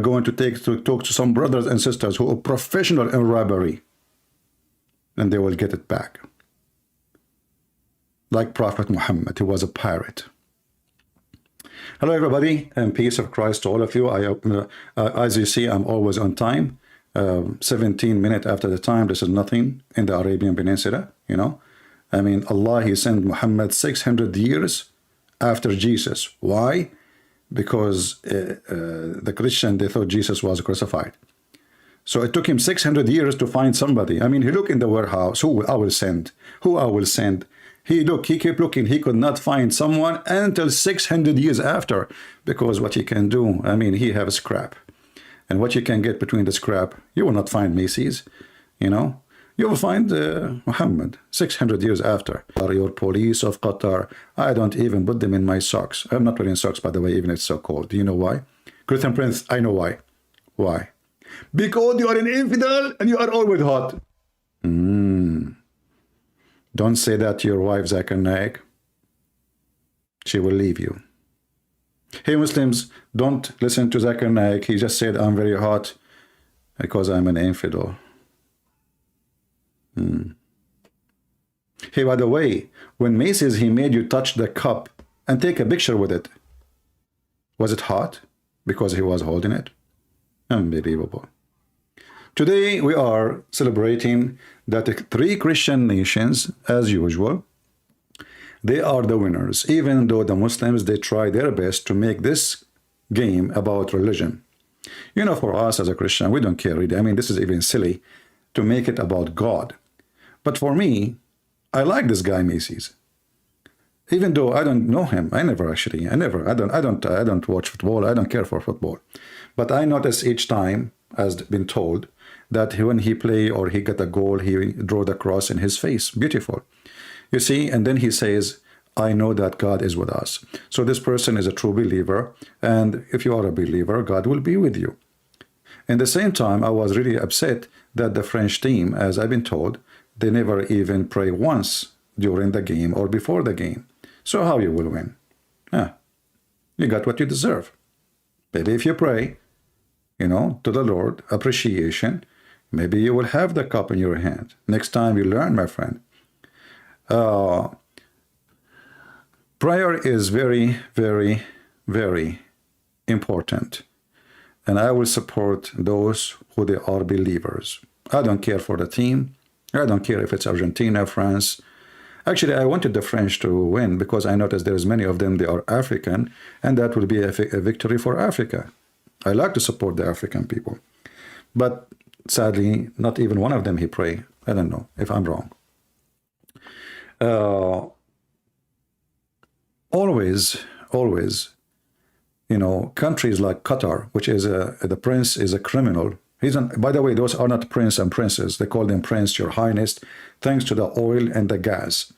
going to talk to some brothers and sisters who are professional in robbery, and they will get it back. Like Prophet Muhammad, he was a pirate. Hello everybody, and peace of Christ to all of you. As you see, I'm always on time. 17 minutes after the time. This is nothing in the Arabian Peninsula, you know. I mean, Allah, he sent Muhammad 600 years after Jesus. Why? Because the Christian, they thought Jesus was crucified. So it took him 600 years to find somebody. I mean, he looked in the warehouse, who I will send, who I will send. He kept looking, he could not find someone until 600 years after, because what he can do, I mean, he have scrap. And what you can get between the scrap, you will not find Macy's, you know. You will find Muhammad 600 years after. Your police of Qatar, I don't even put them in my socks. I'm not wearing socks, by the way, even if it's so cold. Do you know why? Christian Prince, I know why. Why? Because you are an infidel and you are always hot. Don't say that to your wife, Zakir Naik. She will leave you. Hey Muslims, don't listen to Zakir Naik. He just said I'm very hot because I'm an infidel. Hey, by the way, when Macy's, he made you touch the cup and take a picture with it. Was it hot? Because he was holding it? Unbelievable. Today we are celebrating that the 3 Christian nations, as usual, they are the winners, even though the Muslims, they try their best to make this game about religion. You know, for us as a Christian, we don't care really. I mean, this is even silly to make it about God. But for me, I like this guy Macy's. Even though I don't know him, I don't watch football, I don't care for football. But I notice each time, as been told, that when he play or he get a goal, he draw the cross in his face. Beautiful. You see, and then he says, I know that God is with us. So this person is a true believer, and if you are a believer, God will be with you. In the same time, I was really upset that the French team, as I've been told, they never even pray once during the game or before the game. So how you will win? You got what you deserve. Maybe if you pray, you know, to the Lord, appreciation, maybe you will have the cup in your hand. Next time you learn, my friend. Prayer is very, very, very important. And I will support those who they are believers. I don't care for the team. I don't care if it's Argentina, France. Actually, I wanted the French to win because I noticed there's many of them, they are African, and that will be a victory for Africa. I like to support the African people. But sadly, not even one of them he pray. I don't know if I'm wrong. Always, you know, countries like Qatar, which is the prince is a criminal. By the way, those are not prince and princess. They call them prince, your highness, thanks to the oil and the gas.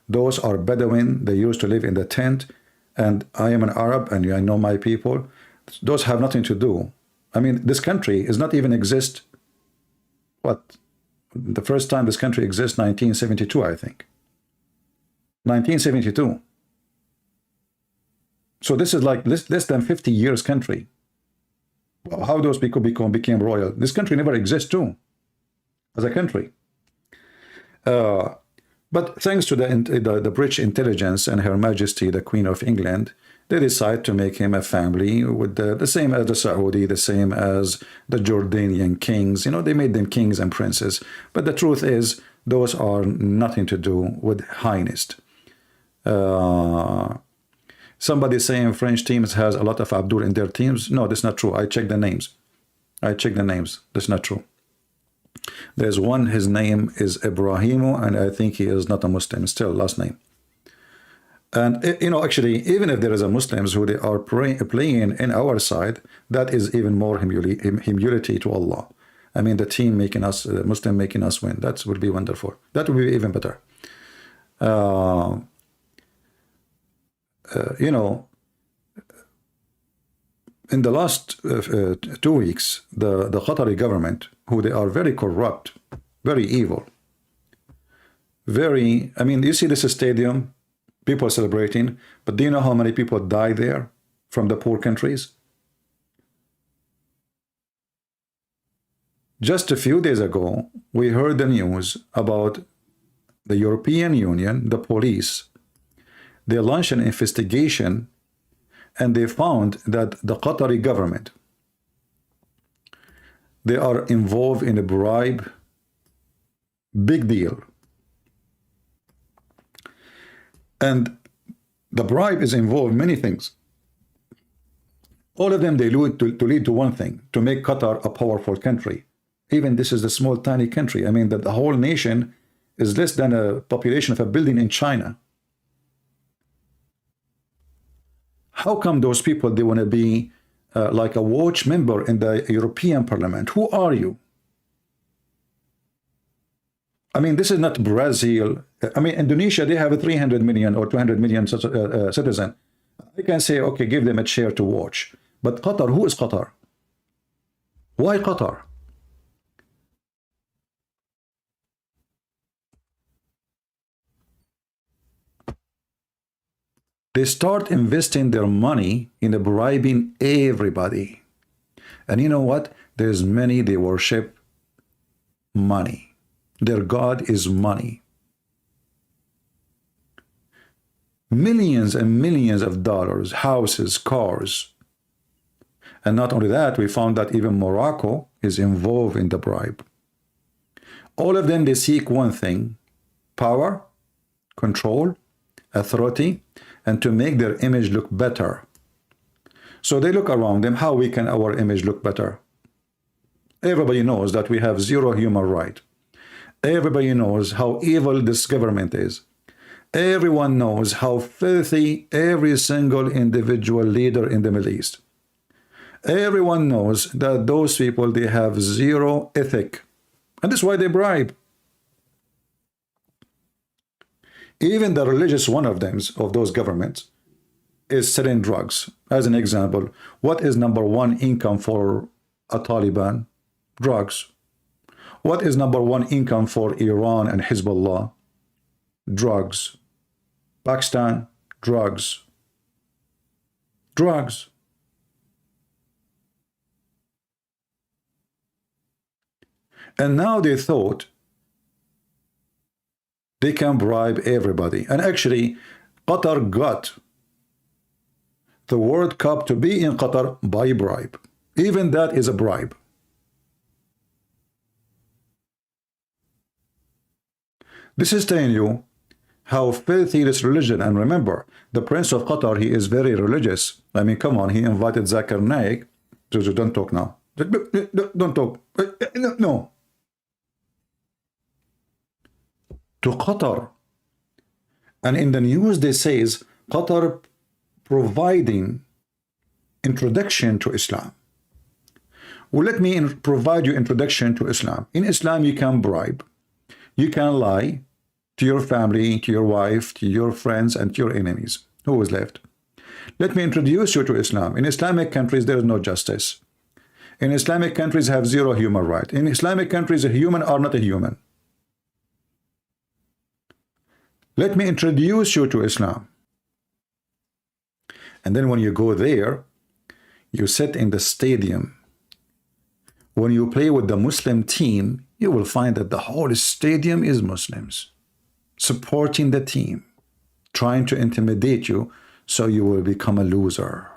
Those are Bedouin. They used to live in the tent. And I am an Arab, and I know my people. Those have nothing to do. I mean, this country is not even exist. What? The first time this country exists, 1972, I think. 1972. So this is like less than 50 years country. How those people became royal? This country never exists too, as a country. But thanks to the British intelligence and Her Majesty, the Queen of England, they decide to make him a family with the same as the Saudi, the same as the Jordanian kings. You know, they made them kings and princes. But the truth is, those are nothing to do with highness. Somebody saying French teams has a lot of Abdul in their teams. No, that's not true. I checked the names. That's not true. There's one, his name is Ibrahimu, and I think he is not a Muslim, still last name. And, you know, actually, even if there is a Muslims who they are playing in our side, that is even more humility to Allah. I mean, the team making us, the Muslim making us win, that would be wonderful. That would be even better. You know, in the last 2 weeks, the Qatari government, who they are very corrupt, very evil, very, I mean, you see this stadium, people celebrating, but do you know how many people die there from the poor countries? Just a few days ago, we heard the news about the European Union, the police. They launched an investigation and they found that the Qatari government, they are involved in a bribe, big deal. And the bribe is involved in many things. All of them, they lead to one thing, to make Qatar a powerful country. Even this is a small, tiny country. I mean, that the whole nation is less than a population of a building in China. How come those people, they want to be like a watch member in the European Parliament? Who are you? I mean, this is not Brazil. I mean, Indonesia, they have a 300 million or 200 million citizen. I can say, okay, give them a chair to watch. But Qatar, who is Qatar? Why Qatar? They start investing their money in bribing everybody. And you know what? There's many, they worship money. Their God is money. Millions and millions of dollars, houses, cars. And not only that, we found that even Morocco is involved in the bribe. All of them, they seek one thing: power, control, authority, and to make their image look better. So they look around them, how we can our image look better? Everybody knows that we have zero human right. Everybody knows how evil this government is. Everyone knows how filthy every single individual leader in the Middle East. Everyone knows that those people, they have zero ethic. And that's why they bribe. Even the religious one of them, of those governments, is selling drugs. As an example, what is number one income for a Taliban? Drugs. What is number one income for Iran and Hezbollah? Drugs. Pakistan, drugs. Drugs. And now they thought they can bribe everybody. And actually, Qatar got the World Cup to be in Qatar by bribe. Even that is a bribe. This is telling you how filthy this religion. And remember, the Prince of Qatar, he is very religious. I mean, come on, he invited Zakir Naik to don't talk now. Don't talk. No. To Qatar. And in the news they says Qatar providing introduction to Islam. Well, let me provide you introduction to Islam. In Islam, you can bribe, you can lie to your family, to your wife, to your friends, and to your enemies. Who is left? Let me introduce you to Islam. In Islamic countries, there is no justice. In Islamic countries, have zero human right. In Islamic countries, a human are not a human. Let me introduce you to Islam. And then when you go there, you sit in the stadium. When you play with the Muslim team, you will find that the whole stadium is Muslims, supporting the team, trying to intimidate you so you will become a loser.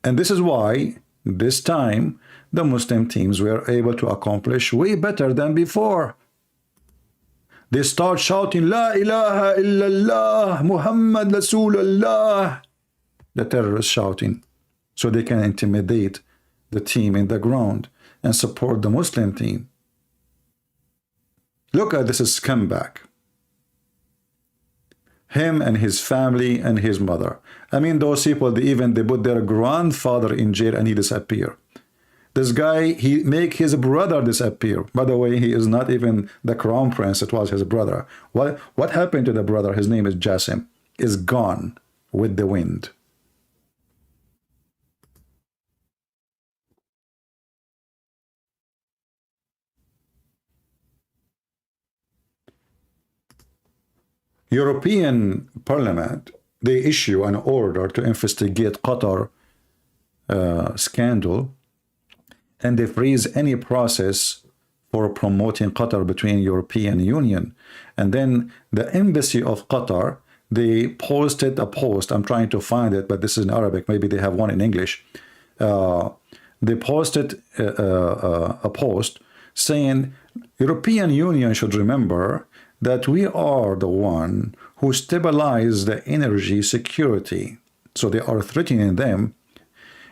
And this is why this time the Muslim teams were able to accomplish way better than before. They start shouting, La ilaha illallah, Muhammad Rasulullah. The terrorists shouting, so they can intimidate the team in the ground and support the Muslim team. Look at this scumbag. Him and his family and his mother. I mean, those people, they put their grandfather in jail and he disappear. This guy, he make his brother disappear. By the way, he is not even the crown prince. It was his brother. What happened to the brother? His name is Jassim. Is gone with the wind. European Parliament, they issue an order to investigate Qatar scandal. and they freeze any process for promoting Qatar between European Union. And then the embassy of Qatar, they posted a post. I'm trying to find it, but this is in Arabic. Maybe they have one in English. They posted a post saying European Union should remember that we are the one who stabilize the energy security. So they are threatening them.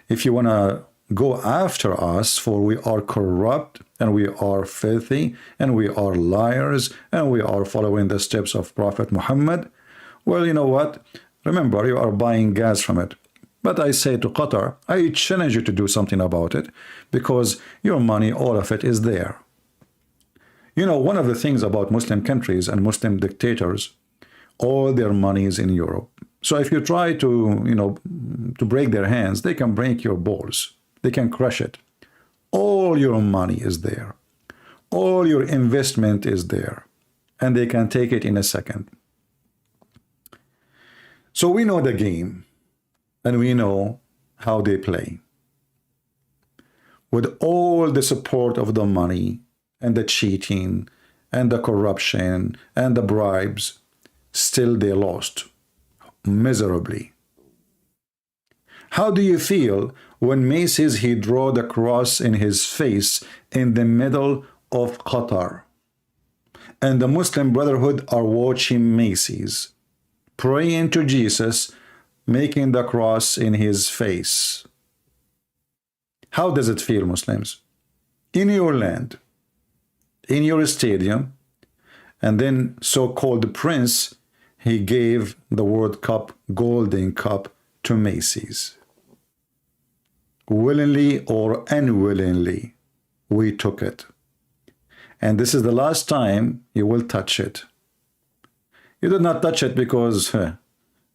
If you want to go after us, for we are corrupt and we are filthy and we are liars and we are following the steps of Prophet Muhammad, well, you know what? Remember, you are buying gas from it. But I say to Qatar, I challenge you to do something about it, because your money, all of it is there. You know, one of the things about Muslim countries and Muslim dictators, all their money is in Europe. So if you try to, you know, to break their hands, they can break your balls. They can crush it. All your money is there. All your investment is there. And they can take it in a second. So we know the game. And we know how they play. With all the support of the money and the cheating and the corruption and the bribes, still they lost miserably. How do you feel when Macy's, he draw the cross in his face in the middle of Qatar, and the Muslim Brotherhood are watching Macy's, praying to Jesus, making the cross in his face? How does it feel, Muslims? In your land, in your stadium, and then so-called prince, he gave the World Cup, Golden Cup, to Macy's. Willingly or unwillingly, we took it. And this is the last time you will touch it. You did not touch it because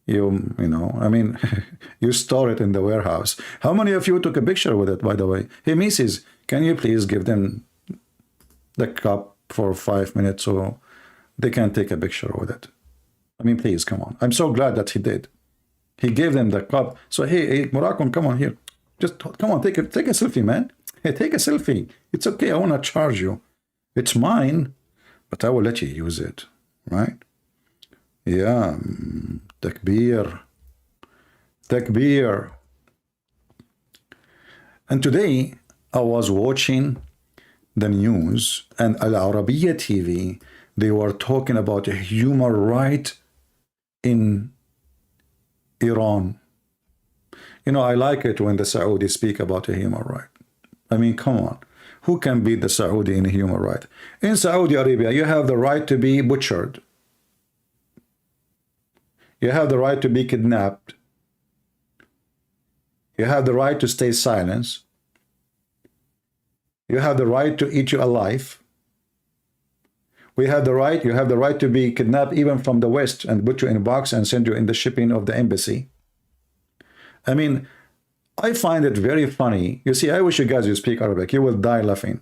you know, I mean, you store it in the warehouse. How many of you took a picture with it, by the way? Hey, Macy's, can you please give them the cup for 5 minutes so they can take a picture with it? I mean, please, come on. I'm so glad that he did. He gave them the cup. So, hey, Murakum, come on here. Just come on, take a selfie, man. Hey, take a selfie. It's okay. I want to charge you. It's mine, but I will let you use it, right? Yeah, takbir, takbir. And today I was watching the news and Al Arabiya TV. They were talking about a human right in Iran. You know, I like it when the Saudis speak about a human right. I mean, come on. Who can beat the Saudi in a human right? In Saudi Arabia, you have the right to be butchered. You have the right to be kidnapped. You have the right to stay silent. You have the right to eat you alive. You have the right to be kidnapped even from the West and put you in a box and send you in the shipping of the embassy. I mean, I find it very funny. You see, I wish you guys would speak Arabic. You will die laughing.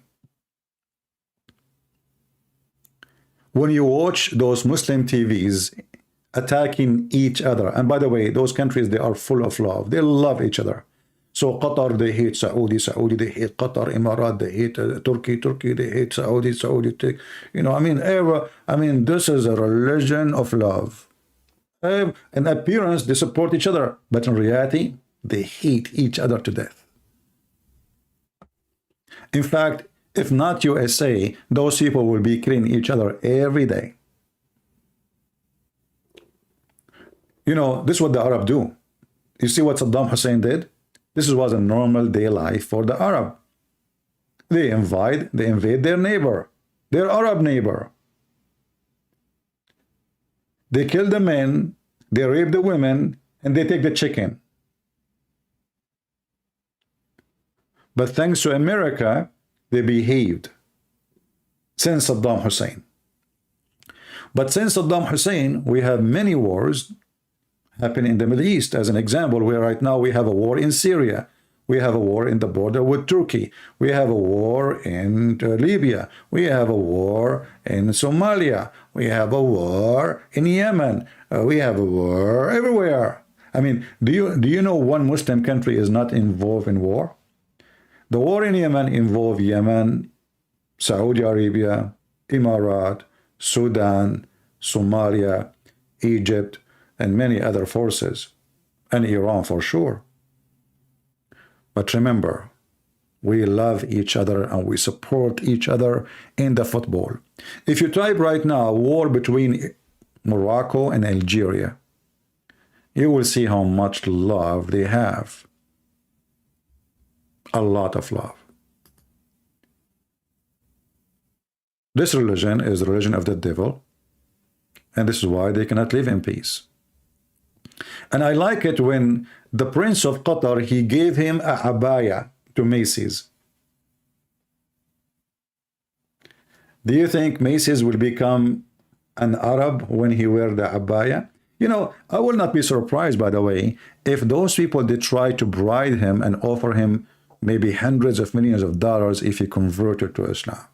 When you watch those Muslim TVs attacking each other, and by the way, those countries, they are full of love. They love each other. So Qatar, they hate Saudi, Saudi, they hate Qatar, Emirat, they hate Turkey, Turkey, they hate Saudi, Saudi, you know, I mean, this is a religion of love. In appearance, they support each other, but in reality, they hate each other to death. In fact, if not USA, those people will be killing each other every day. You know, this is what the Arab do. You see what Saddam Hussein did? This was a normal day life for the Arab. They invade their neighbor, their Arab neighbor. They kill the men, they rape the women, and they take the chicken. But thanks to America, they behaved since Saddam Hussein. But since Saddam Hussein, we have many wars happening in the Middle East. As an example, where right now we have a war in Syria. We have a war in the border with Turkey. We have a war in Libya. We have a war in Somalia. We have a war in Yemen. We have a war everywhere. I mean, do you know one Muslim country is not involved in war? The war in Yemen involved Yemen, Saudi Arabia, Emirat, Sudan, Somalia, Egypt, and many other forces, and Iran for sure. But remember, we love each other and we support each other in the football. If you type right now war between Morocco and Algeria, you will see how much love they have. A lot of love. This religion is the religion of the devil, and this is why they cannot live in peace. And I like it when the Prince of Qatar, he gave him a abaya to Macy's. Do you think Macy's will become an Arab when he wear the abaya? You know, I will not be surprised, by the way, if those people, they try to bribe him and offer him maybe hundreds of millions of dollars if he converted to Islam.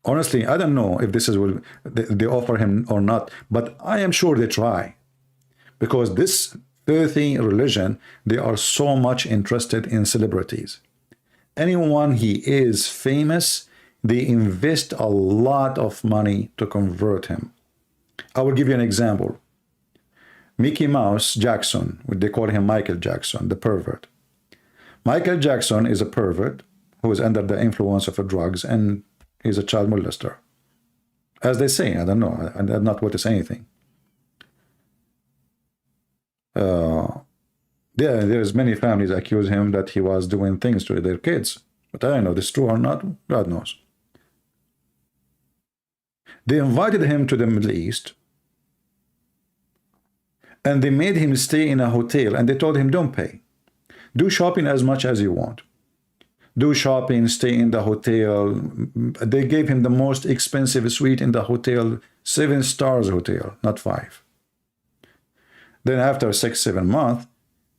Honestly, I don't know if this is will they offer him or not, but I am sure they try. Because this filthy religion, they are so much interested in celebrities. Anyone he is famous, they invest a lot of money to convert him. I will give you an example. Mickey Mouse Jackson, they call him Michael Jackson, the pervert. Michael Jackson is a pervert who is under the influence of drugs, and he's a child molester. As they say, I don't know, I'm not what to say anything. There's many families accuse him that he was doing things to their kids. But I don't know if this is true or not, God knows. They invited him to the Middle East, and they made him stay in a hotel, and they told him, don't pay. Do shopping as much as you want. Do shopping, stay in the hotel. They gave him the most expensive suite in the hotel, 7 stars hotel, not 5. Then after 6-7 months,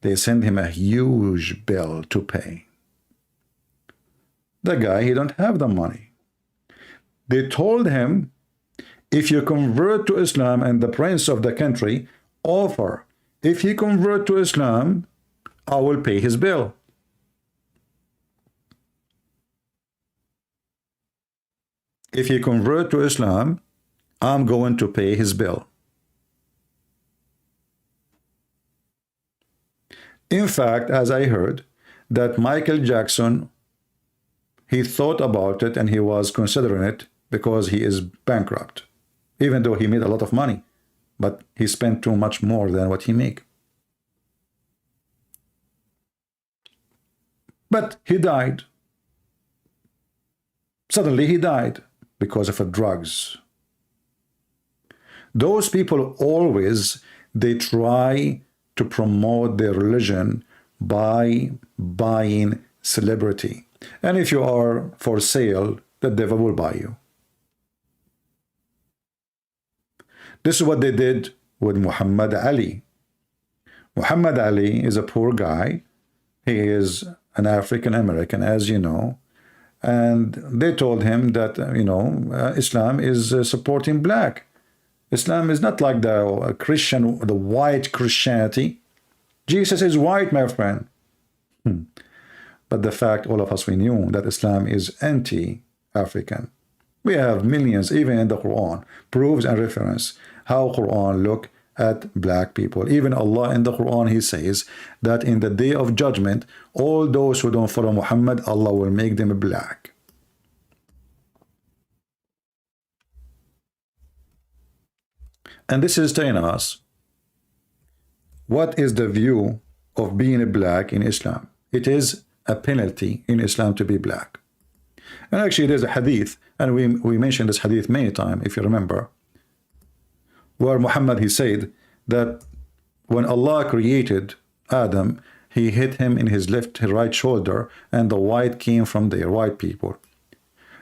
they send him a huge bill to pay. The guy, he don't have the money. They told him, if you convert to Islam, and the prince of the country offer, if he convert to Islam, I will pay his bill. If he convert to Islam, I'm going to pay his bill. In fact, as I heard, that Michael Jackson, he thought about it and he was considering it because he is bankrupt. Even though he made a lot of money, but he spent too much more than what he make. But he died. Suddenly he died because of drugs. Those people always, they try to promote their religion by buying celebrity. And if you are for sale, the devil will buy you. This is what they did with Muhammad Ali. Muhammad Ali is a poor guy. He is an African American, as you know. And they told him that, you know, Islam is supporting black. Islam is not like the Christian, the white Christianity. Jesus is white, my friend. But the fact, all of us, we knew that Islam is anti-African. We have millions, even in the Quran, proofs and reference how Quran look at black people. Even Allah in the Quran, he says that in the day of judgment, all those who don't follow Muhammad, Allah will make them black. And this is telling us what is the view of being black in Islam. It is a penalty in Islam to be black. And actually there's a hadith, and we mentioned this hadith many times, if you remember, where Muhammad, he said that when Allah created Adam, he hit him in his right shoulder, and the white came from there, white people.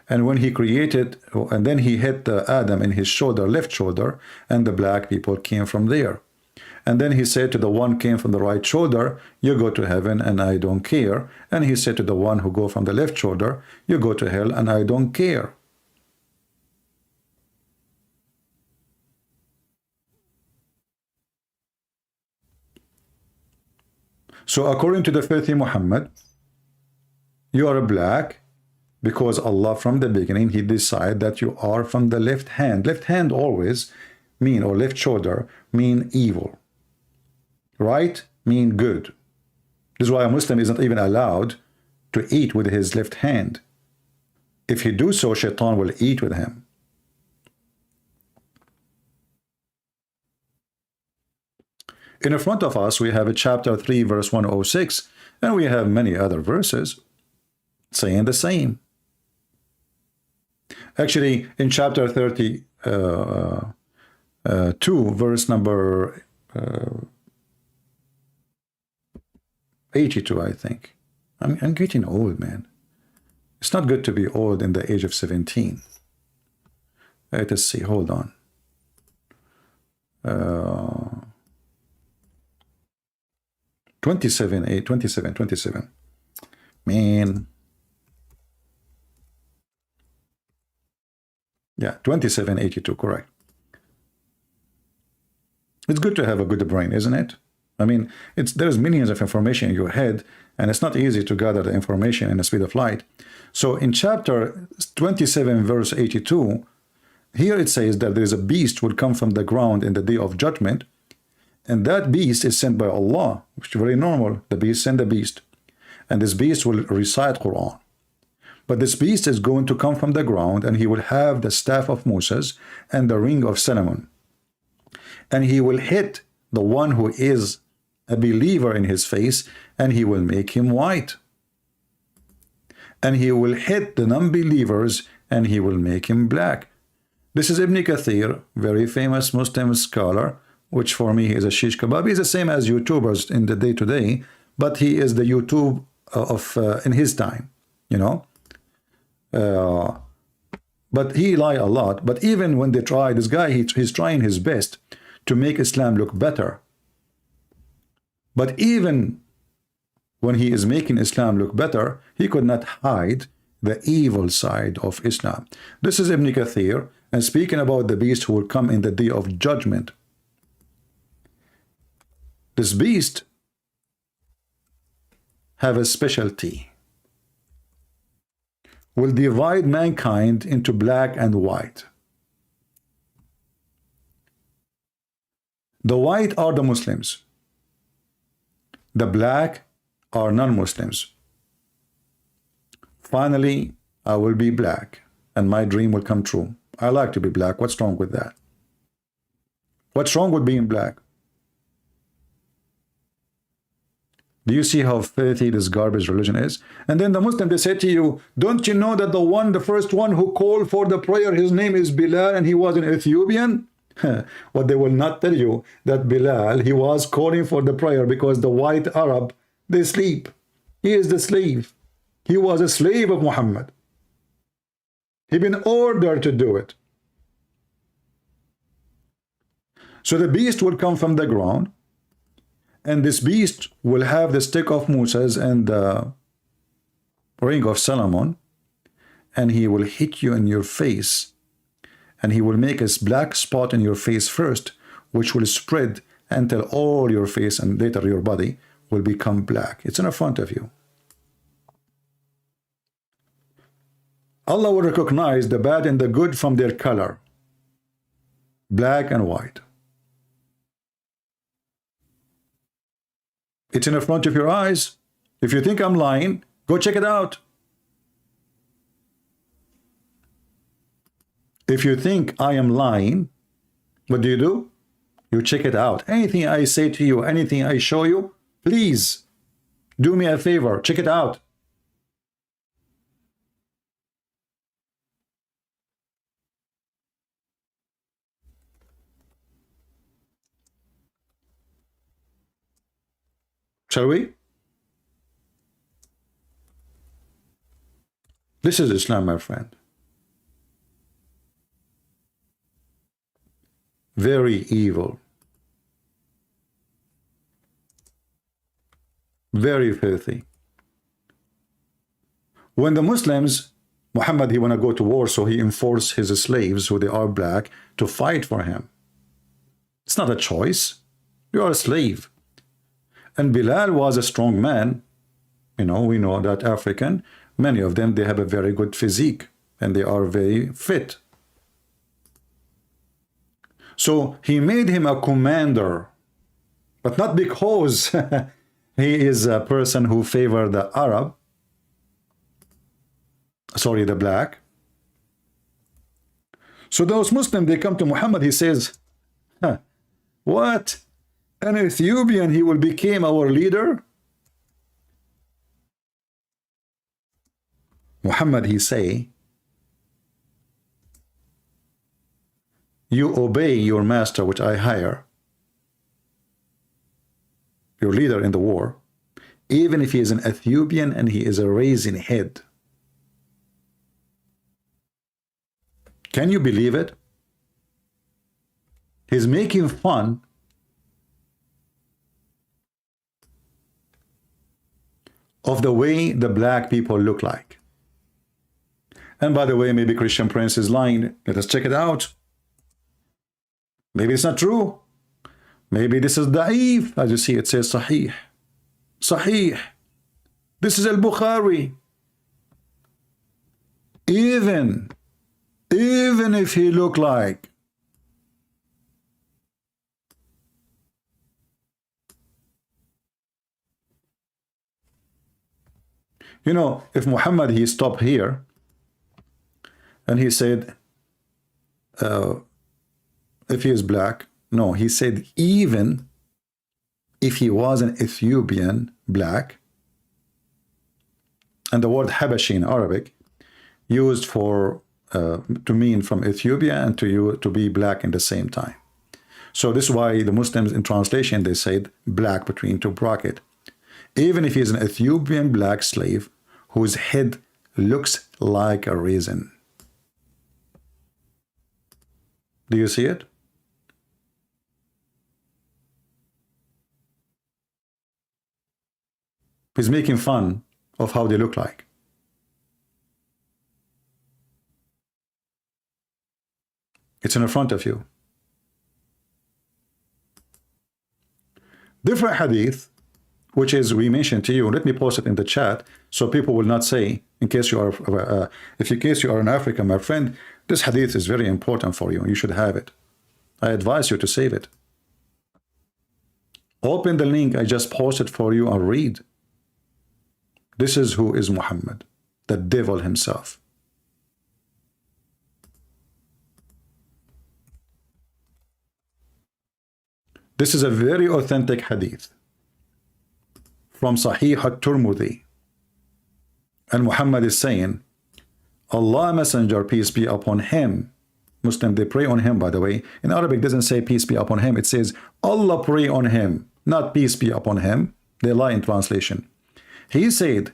And when he created, and then he hit Adam in his shoulder, left shoulder, and the black people came from there. And then he said to the one came from the right shoulder, you go to heaven and I don't care. And he said to the one who go from the left shoulder, you go to hell and I don't care. So according to the filthy Muhammad, You are black because Allah from the beginning, he decided that you are from the left hand. Left hand always mean, or left shoulder mean evil. Right mean good. This is why a Muslim is not even allowed to eat with his left hand. If he do so, shaitan will eat with him. In front of us, we have a chapter 3, verse 106, and we have many other verses saying the same. Actually, in chapter 32, verse number 82, I think. I'm getting old, man. It's not good to be old in the age of 17. Let us see, hold on. 27. Man. Yeah, 2782, correct. It's good to have a good brain, isn't it? I mean, there's millions of information in your head, and it's not easy to gather the information in the speed of light. So in chapter 27, verse 82, here it says that there is a beast will come from the ground in the day of judgment, and that beast is sent by Allah, which is very normal. The beast sent the beast, and this beast will recite Quran. But this beast is going to come from the ground, and he will have the staff of Moses and the ring of Solomon, and he will hit the one who is a believer in his face, and he will make him white. And he will hit the non-believers, and he will make him black. This is Ibn Kathir, very famous Muslim scholar, which for me is a shish kebab. He's the same as YouTubers in the day-to-day, but he is the YouTube of in his time, you know. But he lie a lot. But even when they try, this guy, he's trying his best to make Islam look better. But even when he is making Islam look better, he could not hide the evil side of Islam. This is Ibn Kathir, and speaking about the beast who will come in the day of judgment. This beast have a specialty. Will divide mankind into black and white. The white are the Muslims. The black are non-Muslims. Finally, I will be black, and my dream will come true. I like to be black. What's wrong with that? What's wrong with being black? Do you see how filthy this garbage religion is? And then the Muslim, they say to you, don't you know that the first one who called for the prayer, his name is Bilal, and he was an Ethiopian? What they will not tell you, that Bilal, he was calling for the prayer because the white Arab, they sleep. He is the slave. He was a slave of Muhammad. He been ordered to do it. So the beast will come from the ground, and this beast will have the stick of Moses and the ring of Solomon, and he will hit you in your face, and he will make a black spot in your face first, which will spread until all your face and later your body will become black. It's in front of you. Allah will recognize the bad and the good from their color, black and white. It's in the front of your eyes. If you think I'm lying, go check it out. If you think I am lying, what do? You check it out. Anything I say to you, anything I show you, please do me a favor, check it out. Shall we? This is Islam, my friend. Very evil. Very filthy. When the Muslims, Muhammad, he want to go to war, so he enforced his slaves, who they are black, to fight for him. It's not a choice. You are a slave. And Bilal was a strong man. You know, we know that African, Many of them, they have a very good physique and they are very fit. So he made him a commander, but not because he is a person who favored the Arab, sorry, the black. So those Muslims, they come to Muhammad, he says, huh, what? An Ethiopian, he will become our leader? Muhammad, he say, you obey your master, which I hire, your leader in the war, even if he is an Ethiopian and he is a raisin head. Can you believe it? He's making fun of the way the black people look like. And by the way, maybe Christian Prince is lying. Let us check it out. Maybe it's not true. Maybe this is da'if. As you see, it says sahih. Sahih. This is al-Bukhari. Even if he look like you know, if Muhammad, he stopped here and he said, if he is black, no, he said even if he was an Ethiopian black, and the word Habashi in Arabic used for to mean from Ethiopia and to be black in the same time. So this is why the Muslims in translation, they said black between two brackets. Even if he's an Ethiopian black slave whose head looks like a raisin. Do you see it? He's making fun of how they look like. It's in front of you. Different hadith, which is we mentioned to you. Let me post it in the chat so people will not say, in case you are, if in case you are in Africa, my friend, this hadith is very important for you. You should have it. I advise you to save it. Open the link I just posted for you and read. This is who is Muhammad, the devil himself. This is a very authentic hadith from Sahih al-Tirmidhi. And Muhammad is saying, Allah Messenger, peace be upon him. Muslim, they pray on him, by the way. In Arabic, it doesn't say peace be upon him. It says Allah pray on him, not peace be upon him. They lie in translation. He said,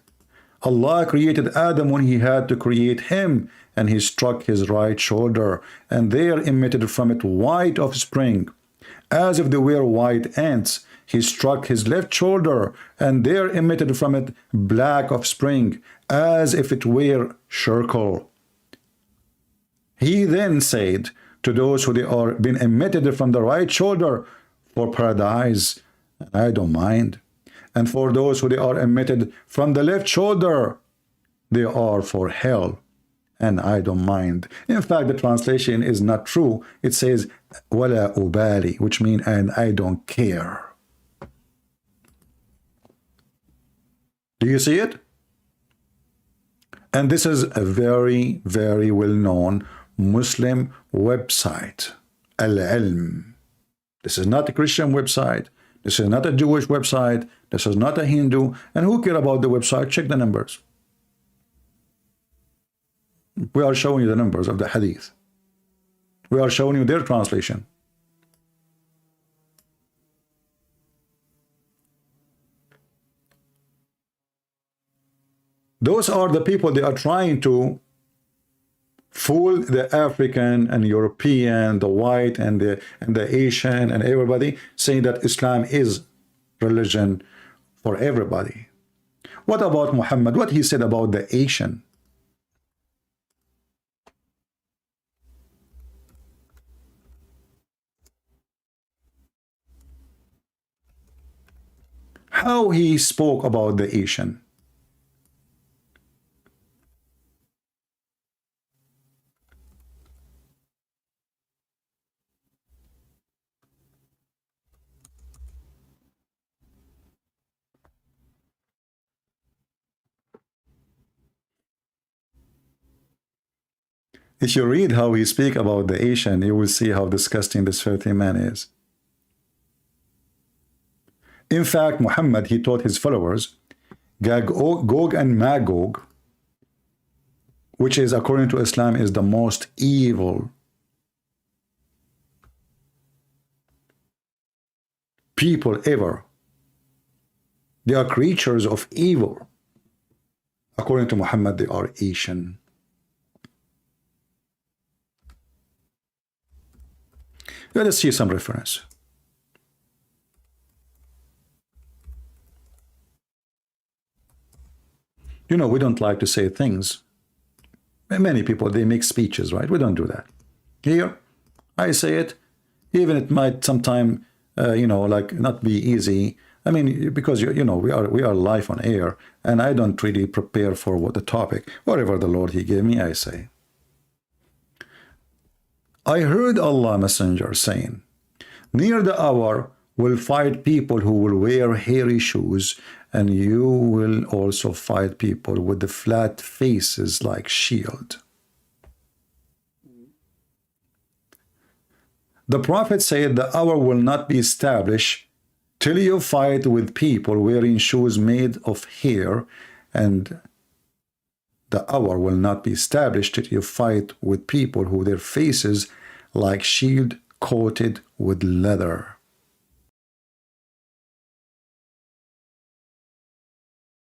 Allah created Adam when he had to create him, and he struck his right shoulder, and there emitted from it white offspring, as if they were white ants. He struck his left shoulder, and there emitted from it black offspring, as if it were charcoal. He then said to those who they are being emitted from the right shoulder, for paradise, I don't mind. And for those who they are emitted from the left shoulder, they are for hell, and I don't mind. In fact, the translation is not true. It says wala ubali, which means and I don't care. Do you see it? And this is a very, very well-known Muslim website, Al-Ilm. This is not a Christian website. This is not a Jewish website. This is not a Hindu. And who care about the website? Check the numbers. We are showing you the numbers of the hadith. We are showing you their translation. Those are the people they are trying to fool the African and European, the white and the Asian and everybody, saying that Islam is religion for everybody. What about Muhammad? What he said about the Asian? How he spoke about the Asian? If you read how he speak about the Asian, you will see how disgusting this filthy man is. In fact, Muhammad, he taught his followers, Gog and Magog, which is, according to Islam, is the most evil people ever. They are creatures of evil. According to Muhammad, they are Asian. Let us see some reference. You know, we don't like to say things. Many people, they make speeches, right? We don't do that. Here, I say it, even it might sometime, you know, like not be easy. I mean, because, you know, we are live on air, and I don't really prepare for what the topic, whatever the Lord, he gave me, I say. I heard Allah Messenger saying, near the hour will fight people who will wear hairy shoes, and you will also fight people with the flat faces like shield. The Prophet said the hour will not be established till you fight with people wearing shoes made of hair, and the hour will not be established till you fight with people who their faces like shield coated with leather.